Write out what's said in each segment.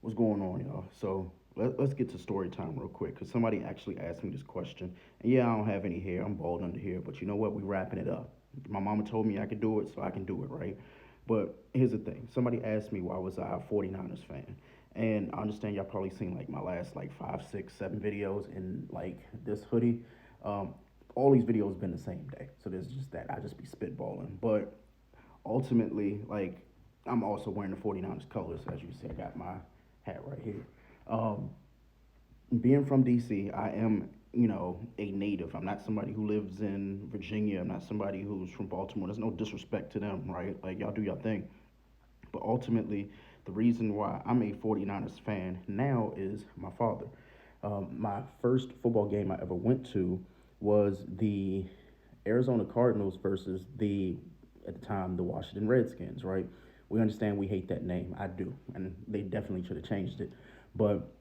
What's going on, y'all? So let's get to story time real quick because somebody actually asked me this question. And yeah, I don't have any hair. I'm bald under here. But you know what? We wrapping it up. My mama told me I could do it, so I can do it, right? But here's the thing. Somebody asked me why was I a 49ers fan. And I understand y'all probably seen like my last like five, six, seven videos in like this hoodie. Um, all these videos been the same day. So there's just that. I just be spitballing. But ultimately, like I'm also wearing the 49ers colors. As you see, I got my hat right here. Um, Being from DC, I am, a native. I'm not somebody who lives in Virginia. I'm not somebody who's from Baltimore. There's no disrespect to them, right? Like, y'all do your thing. But ultimately, the reason why I'm a 49ers fan now is my father. My first football game I ever went to was the Arizona Cardinals versus at the time, the Washington Redskins, right? We understand we hate that name. I do. And they definitely should have changed it. But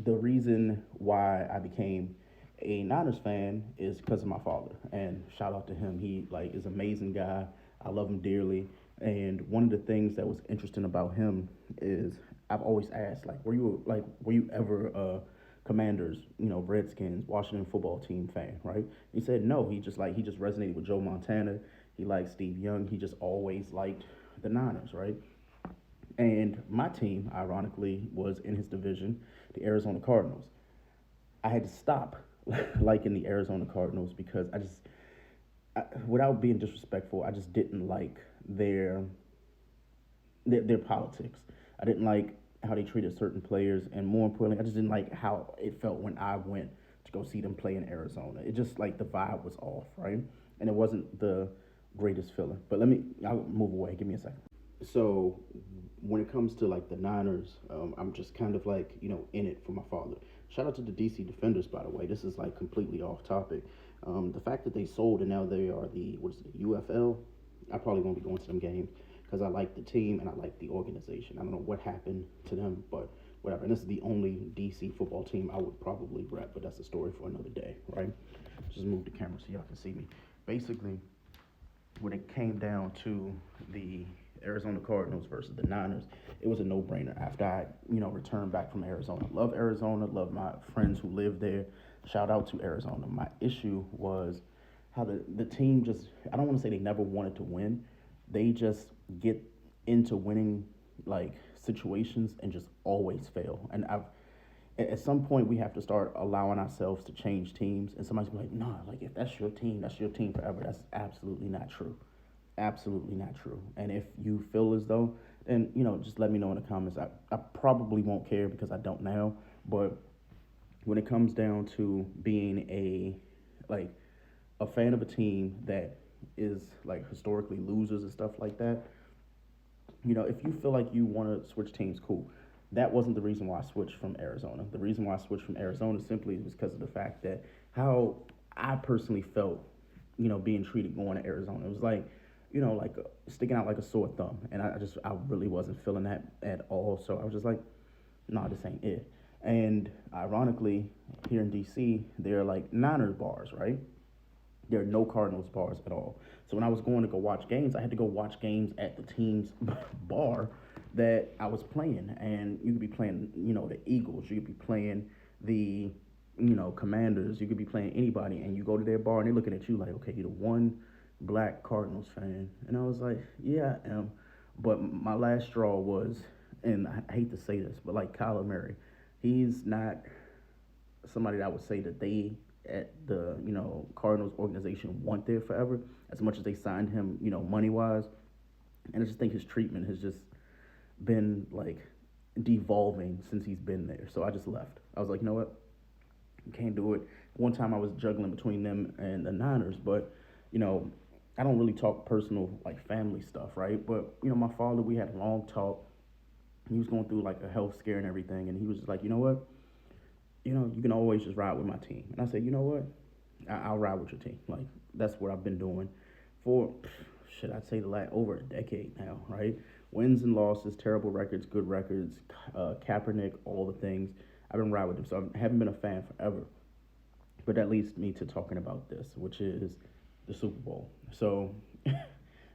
the reason why I became a Niners fan is because of my father. And shout out to him. He like is an amazing guy. I love him dearly. And one of the things that was interesting about him is I've always asked like, were you ever a Commanders, Redskins, Washington football team fan, right? He said no. He just resonated with Joe Montana. He liked Steve Young. He just always liked the Niners, right? And my team, ironically, was in his division, the Arizona Cardinals. I had to stop liking the Arizona Cardinals because without being disrespectful, I just didn't like their their politics. I didn't like how they treated certain players, and more importantly, I just didn't like how it felt when I went to go see them play in Arizona. It just like the vibe was off, right? And it wasn't the greatest feeling. But I'll move away. Give me a second. So when it comes to like the Niners, I'm just kind of like in it for my father. Shout out to the DC Defenders, by the way. This is like completely off topic. The fact that they sold and now they are the what is it, the UFL. I probably won't be going to them games because I like the team and I like the organization. I don't know what happened to them, but whatever. And this is the only DC football team I would probably rep, but that's a story for another day, right? Just move the camera so y'all can see me. Basically, when it came down to the Arizona Cardinals versus the Niners, it was a no-brainer. After I, returned back from Arizona, love Arizona, love my friends who live there. Shout out to Arizona. My issue was how the team just. I don't want to say they never wanted to win. They just get into winning like situations and just always fail. And at some point we have to start allowing ourselves to change teams. And somebody's be like, nah, like if that's your team forever. That's absolutely not true. Absolutely not true. And if you feel as though, then just let me know in the comments. I probably won't care because I don't now. But when it comes down to being like a fan of a team that is like historically losers and stuff like that, if you feel like you want to switch teams, cool. That wasn't the reason why I switched from Arizona. The reason why I switched from Arizona simply was because of the fact that how I personally felt, being treated going to Arizona. It was like, like sticking out like a sore thumb. And I really wasn't feeling that at all. So I was just like, nah, this ain't it. And ironically, here in DC, there are like Niners bars, right? There are no Cardinals bars at all. So when I was going to go watch games, I had to go watch games at the team's bar that I was playing. And you could be playing, the Eagles. You could be playing the, Commanders. You could be playing anybody. And you go to their bar and they're looking at you like, okay, you're the one black Cardinals fan. And I was like, yeah, I am. But my last straw was, and I hate to say this, but like Kyler Murray, he's not somebody that I would say that they at the Cardinals organization want there forever as much as they signed him money wise, and I just think his treatment has just been like devolving since he's been there. So I just left. I was like, you know what, can't do it. One time I was juggling between them and the Niners, but you know I don't really talk personal like family stuff, right? But my father, we had a long talk. He was going through like a health scare and everything, and he was just like, you know what, you can always just ride with my team. And I said, you know what? I'll ride with your team. Like that's what I've been doing for, should I say, the last over a decade now, right? Wins and losses, terrible records, good records, Kaepernick, all the things. I've been riding with him, so I haven't been a fan forever. But that leads me to talking about this, which is the Super Bowl. So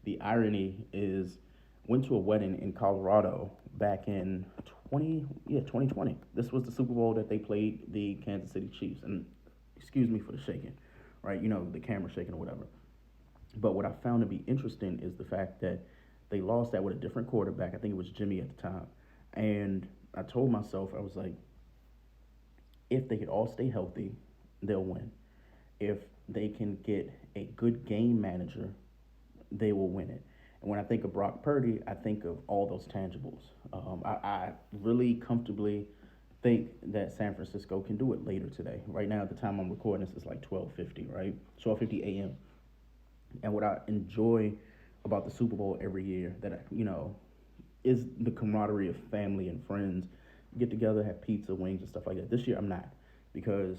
the irony is, went to a wedding in Colorado back in 2020. This was the Super Bowl that they played the Kansas City Chiefs. And excuse me for the shaking, right? The camera shaking or whatever. But what I found to be interesting is the fact that they lost that with a different quarterback. I think it was Jimmy at the time. And I told myself, I was like, if they could all stay healthy, they'll win. If they can get a good game manager, they will win it. And when I think of Brock Purdy, I think of all those tangibles. I really comfortably think that San Francisco can do it later today. Right now, at the time I'm recording this, it's like 12:50, right? 12:50 a.m. And what I enjoy about the Super Bowl every year that is the camaraderie of family and friends. Get together, have pizza, wings, and stuff like that. This year I'm not because,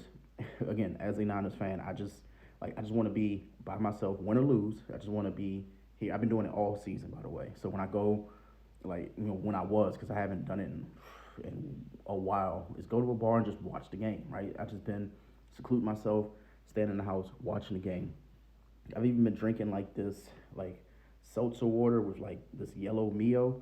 again, as a Niners fan, I just want to be by myself, win or lose. I just want to be here. I've been doing it all season, by the way. So when I go, when I was, because I haven't done it in a while, is go to a bar and just watch the game, right? I've just been seclude myself, stand in the house, watching the game. I've even been drinking like this, like seltzer water with like this yellow Mio.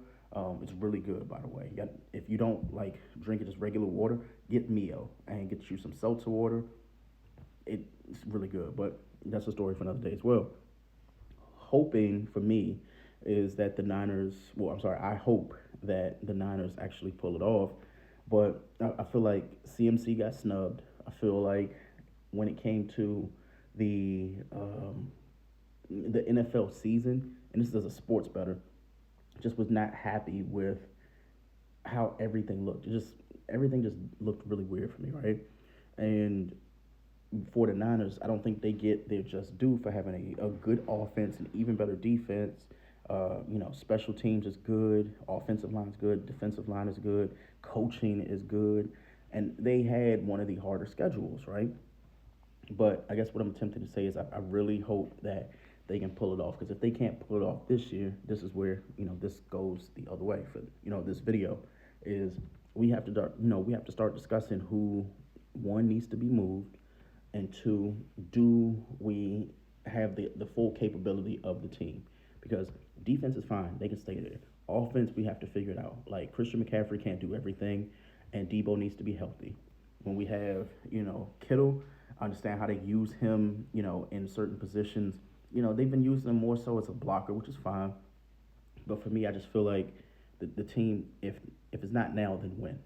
It's really good, by the way. If you don't like drinking just regular water, get Mio and get you some seltzer water. It's really good, but that's a story for another day as well. Hoping for me is that the Niners. Well, I'm sorry. I hope that the Niners actually pull it off, but I feel like CMC got snubbed. I feel like when it came to the the NFL season, and this is as a sports better, just was not happy with how everything looked. Everything just looked really weird for me, right? And for the Niners, I don't think they get their just due for having a good offense and even better defense. Special teams is good, offensive line is good, defensive line is good, coaching is good, and they had one of the harder schedules, right? But I guess what I'm attempting to say is I really hope that they can pull it off because if they can't pull it off this year, this is where this goes the other way for this video is we have to start discussing who one needs to be moved and two, do we have the full capability of the team? Because defense is fine, they can stay there. Offense, we have to figure it out. Like Christian McCaffrey can't do everything, and Debo needs to be healthy. When we have Kittle, I understand how they use him in certain positions. They've been using him more so as a blocker, which is fine. But for me, I just feel like the team, if it's not now, then when?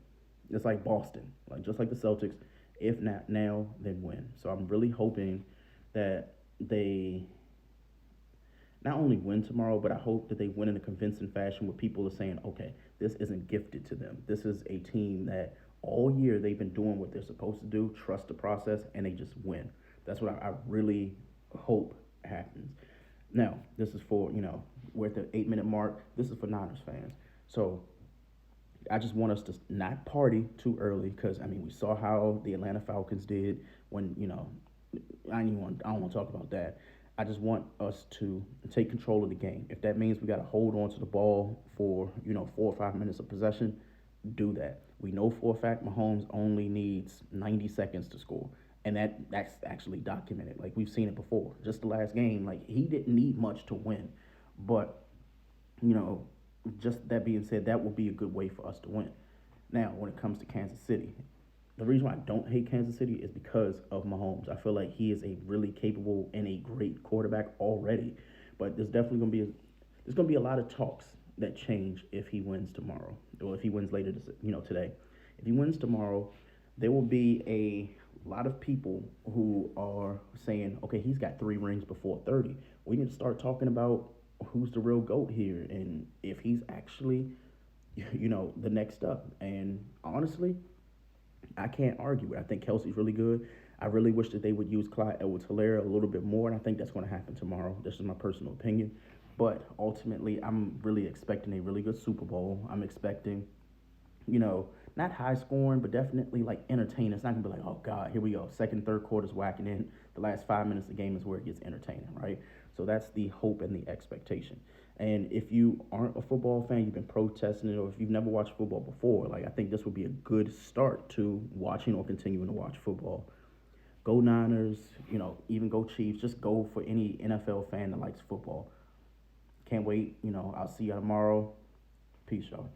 It's like Boston, like just like the Celtics. If not now, then when? So I'm really hoping that they not only win tomorrow, but I hope that they win in a convincing fashion where people are saying, okay, this isn't gifted to them. This is a team that all year they've been doing what they're supposed to do, trust the process, and they just win. That's what I really hope happens. Now, this is for, we're at the 8 minute mark. This is for Niners fans. So I just want us to not party too early because, we saw how the Atlanta Falcons did when, I don't want to talk about that. I just want us to take control of the game. If that means we got to hold on to the ball for, 4 or 5 minutes of possession, do that. We know for a fact Mahomes only needs 90 seconds to score. And that's actually documented. Like we've seen it before. Just the last game, like he didn't need much to win. But, you know, just that being said, that will be a good way for us to win. Now, when it comes to Kansas City, the reason why I don't hate Kansas City is because of Mahomes. I feel like he is a really capable and a great quarterback already. But there's gonna be a lot of talks that change if he wins tomorrow, or if he wins later today. If he wins tomorrow, there will be a lot of people who are saying, okay, he's got 3 rings before 30. We need to start talking about who's the real GOAT here and if he's actually, the next up. And honestly, I can't argue it. I think Kelsey's really good. I really wish that they would use Clyde Edwards-Helaire a little bit more, and I think that's going to happen tomorrow. This is my personal opinion. But ultimately, I'm really expecting a really good Super Bowl. I'm expecting, not high scoring, but definitely like entertaining. It's not going to be like, oh, God, here we go. Second, third quarter's whacking in. The last 5 minutes of the game is where it gets entertaining, right? So that's the hope and the expectation. And if you aren't a football fan, you've been protesting it, or if you've never watched football before, like I think this would be a good start to watching or continuing to watch football. Go Niners, even go Chiefs. Just go for any NFL fan that likes football. Can't wait. I'll see you tomorrow. Peace, y'all.